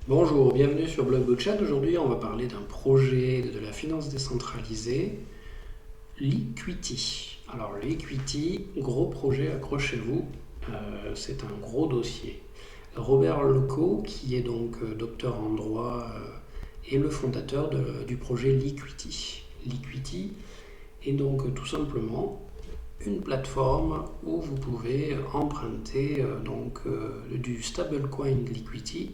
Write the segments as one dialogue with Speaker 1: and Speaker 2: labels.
Speaker 1: Bonjour, bienvenue sur Blog Chat. Aujourd'hui, on va parler d'un projet de la finance décentralisée, Liquity. Alors, Liquity, gros projet, accrochez-vous, c'est un gros dossier. Robert Leco, qui est donc docteur en droit, est le fondateur du projet Liquity. Liquity est donc tout simplement une plateforme où vous pouvez emprunter du stablecoin Liquity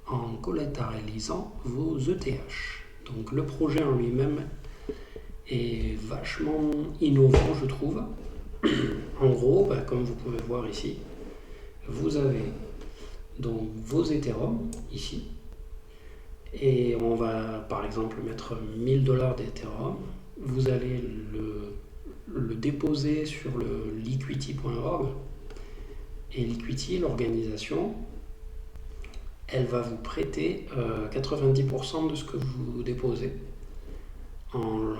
Speaker 1: en collatéralisant vos ETH. Donc le projet en lui-même est vachement innovant, je trouve. En gros, comme vous pouvez voir ici, vous avez donc vos Ethereum ici, et on va par exemple mettre 1000 dollars d'Ethereum. Vous allez le déposer sur le liquity.org, et Liquity, l'organisation, elle va vous prêter 90% de ce que vous déposez en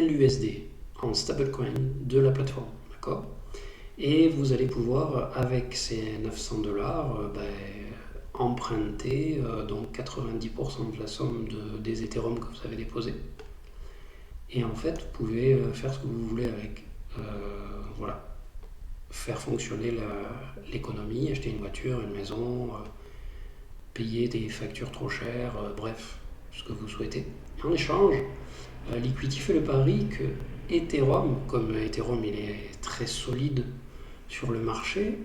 Speaker 1: LUSD, en stablecoin de la plateforme. D'accord. Et vous allez pouvoir, avec ces 900 dollars, emprunter donc 90% de la somme des Ethereum que vous avez déposés. Et en fait, vous pouvez faire ce que vous voulez avec. Voilà. Faire fonctionner l'économie, acheter une voiture, une maison, payer des factures trop chères, bref, ce que vous souhaitez. En échange, Liquity fait le pari que Ethereum, comme Ethereum il est très solide sur le marché,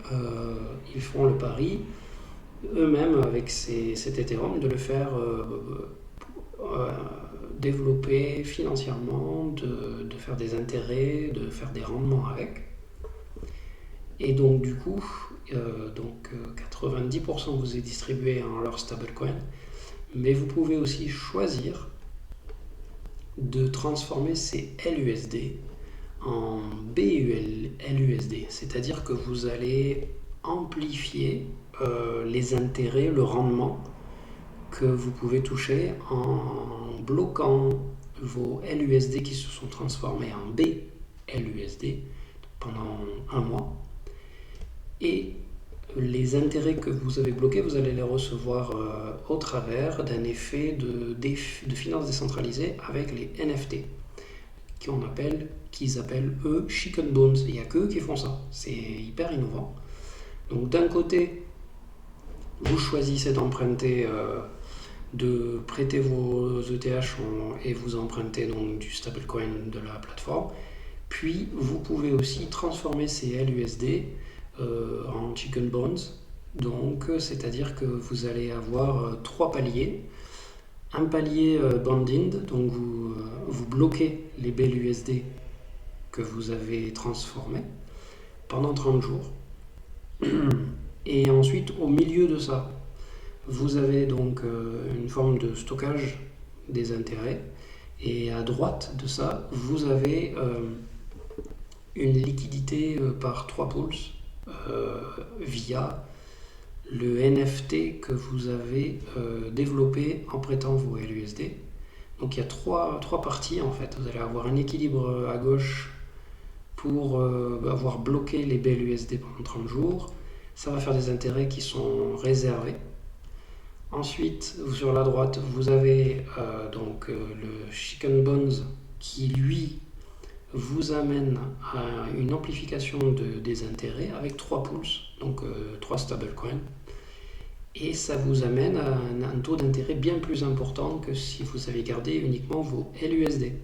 Speaker 1: ils font le pari eux-mêmes avec cet Ethereum de le faire euh, développer financièrement, de faire des intérêts, de faire des rendements avec. Et donc du coup, 90% vous est distribué en leur stablecoin, mais vous pouvez aussi choisir de transformer ces LUSD en BULUSD, c'est-à-dire que vous allez amplifier les intérêts, le rendement que vous pouvez toucher en bloquant vos LUSD qui se sont transformés en BLUSD pendant un mois. Et les intérêts que vous avez bloqués, vous allez les recevoir au travers d'un effet de finance décentralisée avec les NFT, qu'ils appellent eux Chicken Bones. Il n'y a qu'eux qui font ça. C'est hyper innovant. Donc d'un côté, vous choisissez d'emprunter, de prêter vos ETH et vous empruntez donc du stablecoin de la plateforme. Puis vous pouvez aussi transformer ces LUSD en chicken bones. Donc, c'est-à-dire que vous allez avoir trois paliers. Un palier bounded, donc vous bloquez les BLUSD que vous avez transformés pendant 30 jours. Et ensuite, au milieu de ça, vous avez donc une forme de stockage des intérêts. Et à droite de ça, vous avez une liquidité par 3 pools via le NFT que vous avez développé en prêtant vos LUSD. Donc il y a trois parties en fait. Vous allez avoir un équilibre à gauche pour avoir bloqué les BLUSD pendant 30 jours. Ça va faire des intérêts qui sont réservés. Ensuite, sur la droite, vous avez le Chicken Bones qui lui vous amène à une amplification des intérêts avec 3 pools, donc 3 stablecoins. Et ça vous amène à un taux d'intérêt bien plus important que si vous avez gardé uniquement vos LUSD.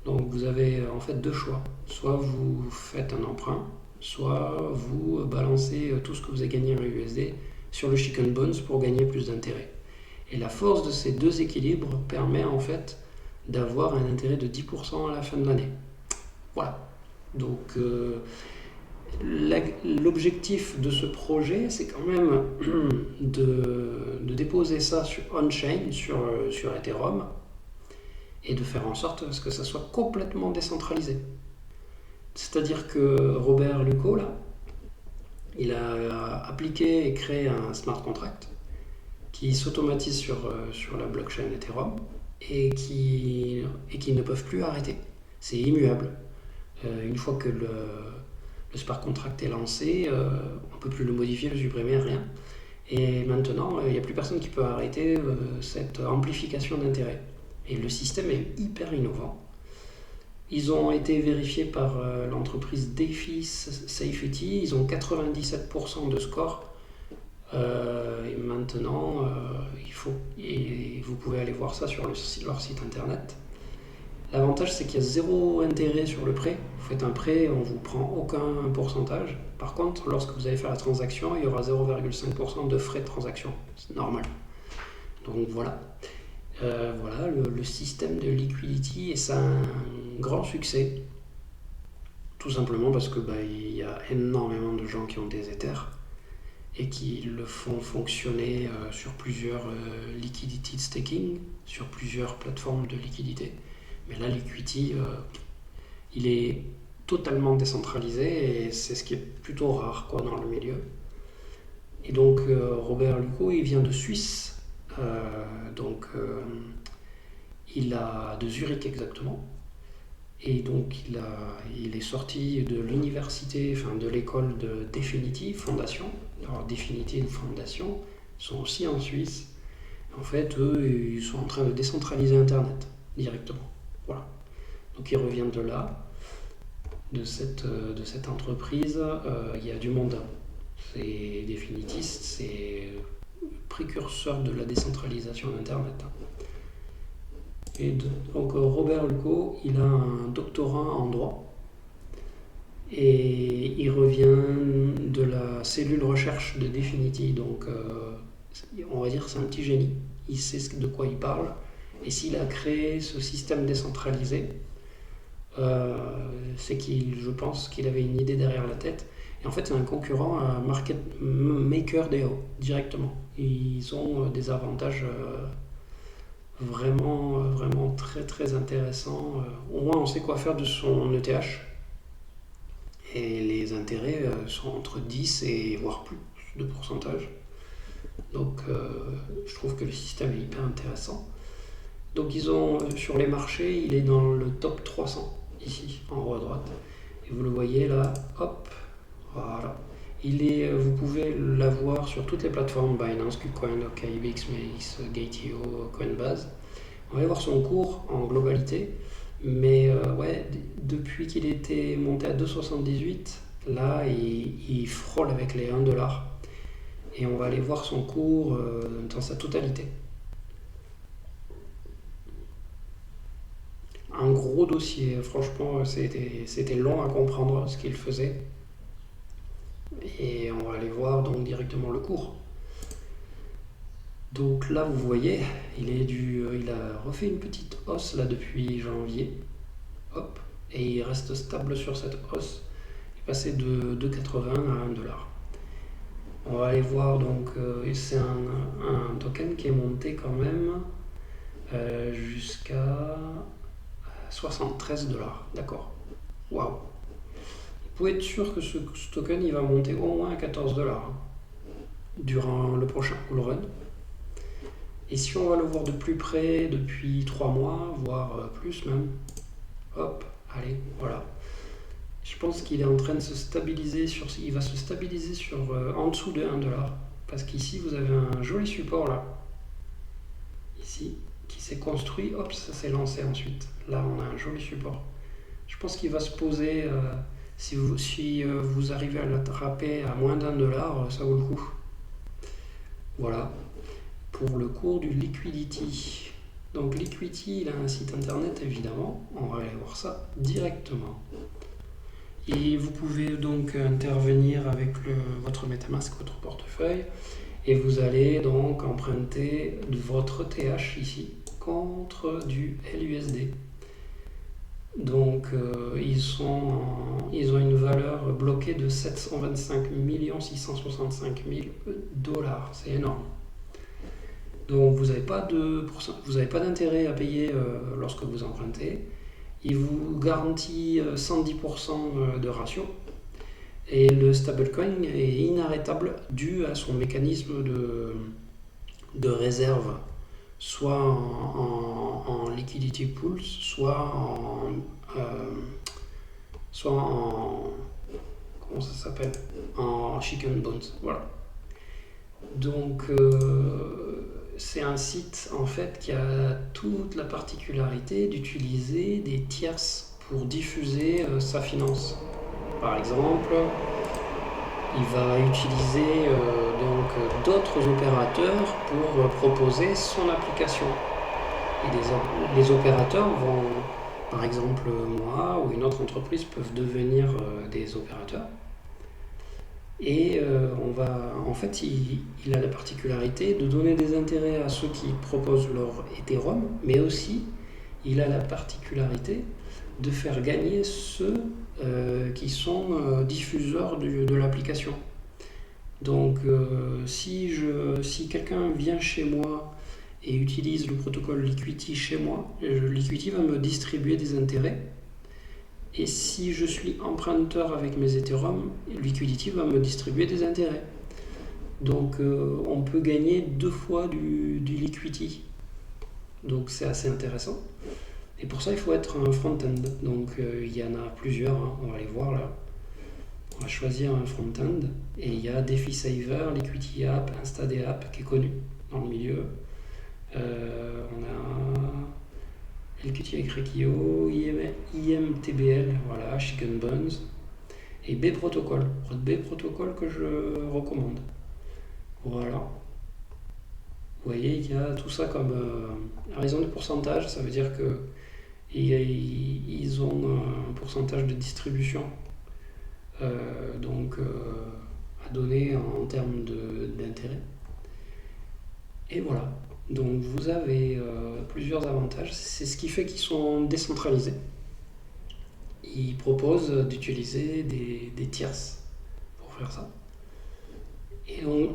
Speaker 1: Donc vous avez en fait deux choix. Soit vous faites un emprunt, soit vous balancez tout ce que vous avez gagné en USD sur le Chicken Bones pour gagner plus d'intérêt. Et la force de ces deux équilibres permet en fait d'avoir un intérêt de 10% à la fin de l'année. Voilà. Donc l'objectif de ce projet, c'est quand même de déposer ça on-chain, sur Ethereum, et de faire en sorte que ça soit complètement décentralisé. C'est-à-dire que Robert Leco, là, il a appliqué et créé un smart contract qui s'automatise sur la blockchain Ethereum et qui ne peuvent plus arrêter. C'est immuable. Une fois que le smart contract est lancé, on ne peut plus le modifier, le supprimer, rien. Et maintenant, il n'y a plus personne qui peut arrêter cette amplification d'intérêt. Et le système est hyper innovant. Ils ont été vérifiés par l'entreprise DeFi Safety. Ils ont 97% de score. Et maintenant, et vous pouvez aller voir ça sur leur site internet. L'avantage, c'est qu'il y a zéro intérêt sur le prêt. Vous faites un prêt, on ne vous prend aucun pourcentage. Par contre, lorsque vous allez faire la transaction, il y aura 0,5% de frais de transaction. C'est normal. Donc voilà. Voilà le système de Liquidity, et ça a un grand succès. Tout simplement parce que il y a énormément de gens qui ont des Ethers et qui le font fonctionner sur plusieurs liquidity staking, sur plusieurs plateformes de liquidité. Mais là, Liquidity, il est totalement décentralisé et c'est ce qui est plutôt rare dans le milieu. Et donc, Robert Lucco, il vient de Suisse, il a de Zurich exactement. Et donc, il est sorti de l'université, de l'école de Definity Fondation. Alors, Definity Fondation sont aussi en Suisse. En fait, eux, ils sont en train de décentraliser Internet directement. Voilà. Donc, il revient de là, de cette entreprise. Il y a du monde. C'est définitiste, c'est précurseur de la décentralisation d'Internet. Et donc Robert Lucco, il a un doctorat en droit et il revient de la cellule recherche de Definity. Donc on va dire que c'est un petit génie, il sait de quoi il parle. Et s'il a créé ce système décentralisé, c'est je pense qu'il avait une idée derrière la tête. Et en fait, c'est un concurrent à MakerDAO directement. Ils ont des avantages vraiment très très intéressants. Au moins, on sait quoi faire de son ETH. Et les intérêts sont entre 10 et voire plus de pourcentage. Donc, je trouve que le système est hyper intéressant. Donc, ils ont sur les marchés, il est dans le top 300, ici, en haut à droite. Et vous le voyez là, hop, voilà. Vous pouvez l'avoir sur toutes les plateformes, Binance, KuCoin, OKX, Mex, Gate.io, Coinbase. On va voir son cours en globalité. Mais depuis qu'il était monté à 2,78, là, il frôle avec les 1$. Et on va aller voir son cours dans sa totalité. Un gros dossier, franchement, c'était long à comprendre ce qu'il faisait. Et on va aller voir donc directement le cours. Donc là, vous voyez, il a refait une petite hausse là depuis janvier. Hop, et il reste stable sur cette hausse. Il est passé de 2,80 à 1$. On va aller voir, donc c'est un token qui est monté quand même jusqu'à 73$. D'accord. Waouh. Vous pouvez être sûr que ce token il va monter au moins à 14$ durant le prochain bull run. Et si on va le voir de plus près depuis 3 mois, voire plus même, hop, allez, voilà. Je pense qu'il est en train de se stabiliser il va se stabiliser en dessous de 1$. Parce qu'ici, vous avez un joli support là. Ici, qui s'est construit, hop, ça s'est lancé ensuite. Là, on a un joli support. Je pense qu'il va se poser, si vous arrivez à l'attraper à moins d'1$, ça vaut le coup. Voilà. Pour le cours du Liquidity. Donc Liquidity, il a un site internet évidemment, on va aller voir ça directement. Et vous pouvez donc intervenir avec votre MetaMask, votre portefeuille, et vous allez donc emprunter votre ETH ici contre du LUSD. Donc ils ont une valeur bloquée de 725 665 000$, c'est énorme. Donc vous n'avez pas d'intérêt à payer lorsque vous empruntez. Il vous garantit 110% de ratio. Et le stablecoin est inarrêtable dû à son mécanisme de réserve, soit en liquidity pools, soit en comment ça s'appelle, en chicken bonds. Voilà. Donc c'est un site en fait qui a toute la particularité d'utiliser des tierces pour diffuser sa finance. Par exemple, il va utiliser d'autres opérateurs pour proposer son application. Et les opérateurs vont, par exemple moi ou une autre entreprise peuvent devenir des opérateurs. Et en fait, il a la particularité de donner des intérêts à ceux qui proposent leur Ethereum, mais aussi il a la particularité de faire gagner ceux qui sont diffuseurs de l'application. Donc si quelqu'un vient chez moi et utilise le protocole Liquity chez moi, Liquity va me distribuer des intérêts. Et si je suis emprunteur avec mes Ethereum, Liquidity va me distribuer des intérêts. Donc on peut gagner 2 fois du Liquidity. Donc c'est assez intéressant. Et pour ça, il faut être un front-end. Donc il y en a plusieurs, hein. On va les voir là. On va choisir un front-end. Et il y a DeFi Liquidity App, InstaDay App qui est connu dans le milieu. On a LQT avec Rekio, IMTBL, voilà, Chicken Bones, et B Protocol. B Protocol que je recommande. Voilà. Vous voyez, il y a tout ça comme raison de pourcentage, ça veut dire que ils ont un pourcentage de distribution à donner en termes d'intérêt. Et voilà. Donc vous avez plusieurs avantages. C'est ce qui fait qu'ils sont décentralisés. Ils proposent d'utiliser des tierces pour faire ça. Et donc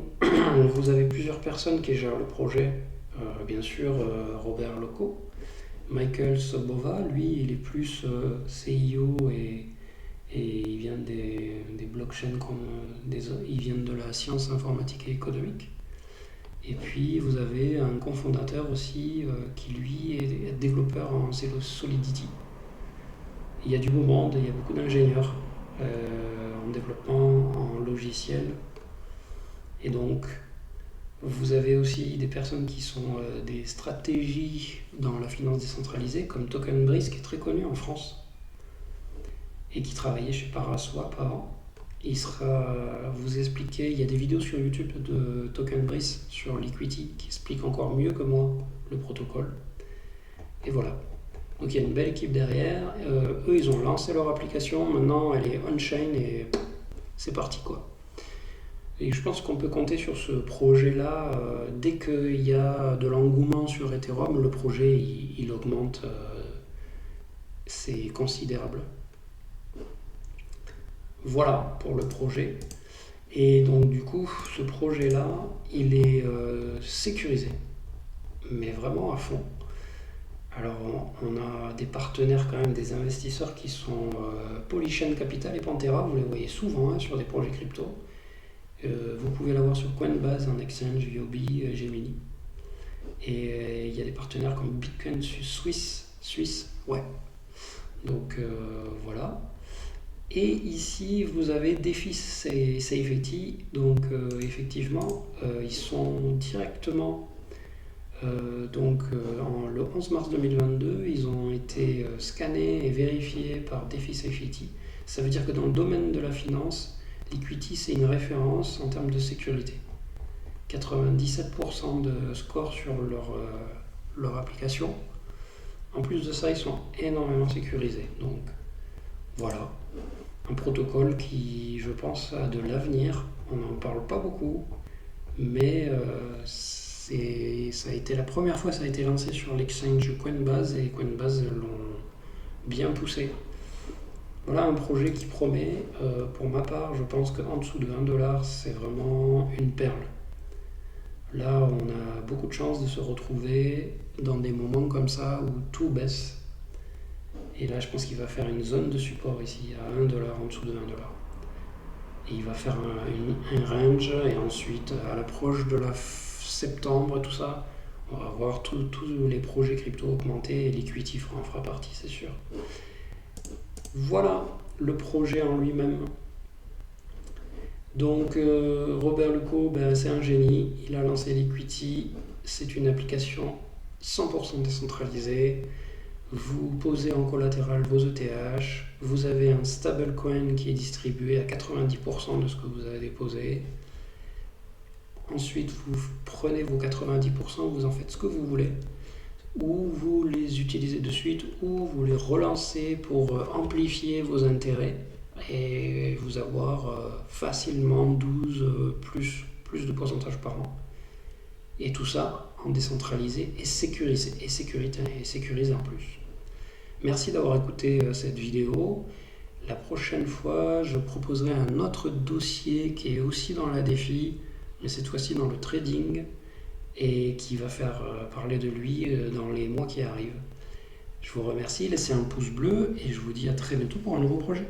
Speaker 1: vous avez plusieurs personnes qui gèrent le projet. Bien sûr, Robert Loco. Michael Sobova, lui, il est plus CIO et il vient des blockchains, il vient de la science informatique et économique. Et puis vous avez un cofondateur aussi qui lui est développeur en Solidity. Il y a du beau monde, il y a beaucoup d'ingénieurs en développement, en logiciel. Et donc vous avez aussi des personnes qui sont des stratégies dans la finance décentralisée, comme TokenBreeze qui est très connu en France et qui travaillait chez Paraswap avant. Il sera vous expliquer, il y a des vidéos sur YouTube de TokenBreeze sur Liquity qui expliquent encore mieux que moi le protocole. Et voilà. Donc il y a une belle équipe derrière. Eux, ils ont lancé leur application. Maintenant, elle est on-chain et c'est parti quoi. Et je pense qu'on peut compter sur ce projet-là. Dès qu'il y a de l'engouement sur Ethereum, le projet il augmente. C'est considérable. Voilà pour le projet. Et donc du coup, ce projet-là, il est sécurisé, mais vraiment à fond. Alors on a des partenaires quand même, des investisseurs qui sont Polychain Capital et Pantera, vous les voyez souvent hein, sur des projets crypto. Vous pouvez l'avoir sur Coinbase, un exchange, Yobi, Gemini. Et il y a des partenaires comme Bitcoin Suisse, ouais. Donc voilà. Et ici, vous avez DeFi Safety. Donc, effectivement, ils sont directement. Le 11 mars 2022, ils ont été scannés et vérifiés par DeFi Safety. Ça veut dire que dans le domaine de la finance, Liquity, c'est une référence en termes de sécurité. 97% de score sur leur application. En plus de ça, ils sont énormément sécurisés. Donc, voilà. Un protocole qui, je pense, a de l'avenir. On n'en parle pas beaucoup, mais ça a été la première fois que ça a été lancé sur l'exchange Coinbase et Coinbase l'ont bien poussé. Voilà un projet qui promet. Pour ma part, je pense qu'en dessous de $1, c'est vraiment une perle. Là, on a beaucoup de chance de se retrouver dans des moments comme ça où tout baisse. Et là, je pense qu'il va faire une zone de support ici, à $1, en dessous de $1. Et il va faire un range, et ensuite, à l'approche de la septembre et tout ça, on va voir tous les projets crypto augmenter, et Liquity en fera partie, c'est sûr. Voilà le projet en lui-même. Donc Robert Leco, ben, c'est un génie, il a lancé Liquity, c'est une application 100% décentralisée. Vous posez en collatéral vos ETH, vous avez un stablecoin qui est distribué à 90% de ce que vous avez déposé. Ensuite, vous prenez vos 90%, vous en faites ce que vous voulez, ou vous les utilisez de suite, ou vous les relancez pour amplifier vos intérêts et vous avoir facilement 12 plus de pourcentage par an. Et tout ça en décentralisé et sécurisé en plus. Merci d'avoir écouté cette vidéo. La prochaine fois, je proposerai un autre dossier qui est aussi dans la défi, mais cette fois-ci dans le trading, et qui va faire parler de lui dans les mois qui arrivent. Je vous remercie, laissez un pouce bleu et je vous dis à très bientôt pour un nouveau projet.